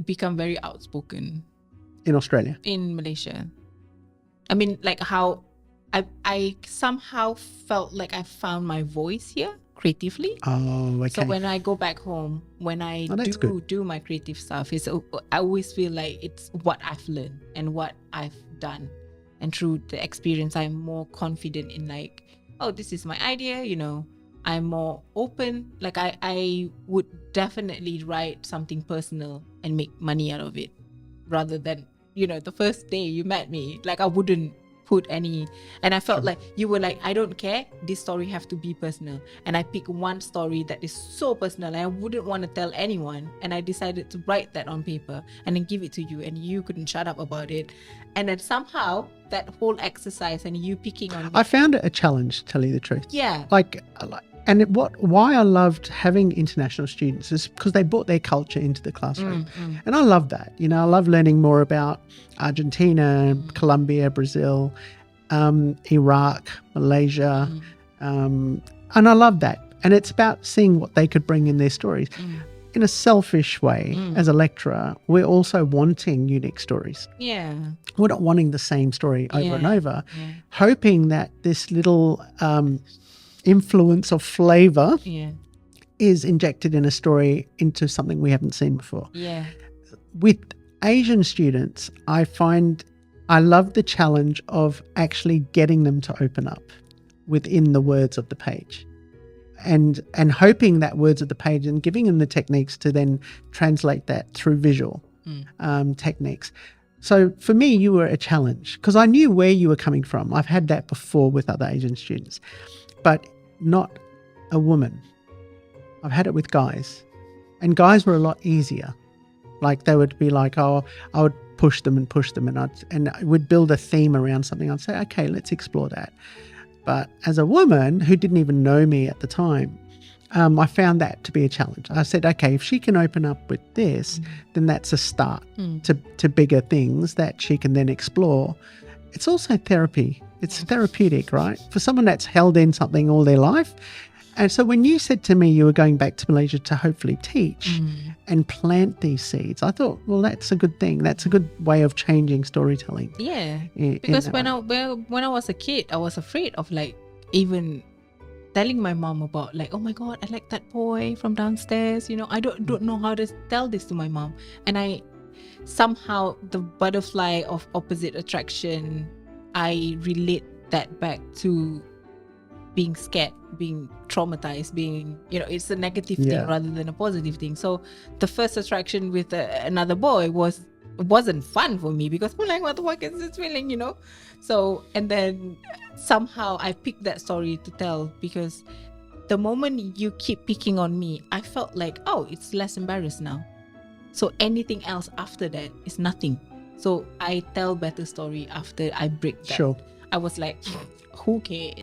become very outspoken in Australia, in Malaysia. I mean, like how I somehow felt like I found my voice here creatively. Oh, okay. So when I go back home, when I do my creative stuff, I always feel like it's what I've learned and what I've done, and through the experience I'm more confident in, like, oh, this is my idea, you know. I'm more open. Like I would definitely write something personal and make money out of it, rather than, you know, the first day you met me, like I wouldn't put any, and I felt like you were like, I don't care, this story have to be personal, and I pick one story that is so personal and I wouldn't want to tell anyone, and I decided to write that on paper and then give it to you, and you couldn't shut up about it. And then somehow that whole exercise and you picking on me, I found it a challenge, to tell you the truth. Yeah. Why I loved having international students is because they brought their culture into the classroom. And I love that. You know, I love learning more about Argentina, Colombia, Brazil, Iraq, Malaysia. And I love that. And it's about seeing what they could bring in their stories. In a selfish way, as a lecturer, we're also wanting unique stories. Yeah. We're not wanting the same story over and over, hoping that this little influence of flavor is injected in a story into something we haven't seen before. Yeah. With Asian students, I find I love the challenge of actually getting them to open up within the words of the page, and hoping that words of the page, and giving them the techniques to then translate that through visual techniques. So for me, you were a challenge because I knew where you were coming from. I've had that before with other Asian students, but not a woman. I've had it with guys, and guys were a lot easier. Like they would be like, oh, I would push them, and I would build a theme around something. I'd say, okay, let's explore that. But as a woman who didn't even know me at the time, I found that to be a challenge. I said, okay, if she can open up with this, then that's a start to bigger things that she can then explore. It's also therapy. It's therapeutic, right? For someone that's held in something all their life. And so when you said to me you were going back to Malaysia to hopefully teach and plant these seeds, I thought, well, that's a good thing. That's a good way of changing storytelling. Yeah. Because when I was a kid, I was afraid of like even telling my mom about like, oh my God, I like that boy from downstairs. You know, I don't know how to tell this to my mom. And I somehow, the butterfly of opposite attraction, I relate that back to being scared, being traumatized, being, you know, it's a negative thing rather than a positive thing. So the first attraction with another boy wasn't fun for me because I'm like, what the fuck is this feeling, you know? So, and then somehow I picked that story to tell because the moment you keep picking on me, I felt like, oh, it's less embarrassed now. So anything else after that is nothing. So I tell better story after I break that. Sure. I was like, who cares?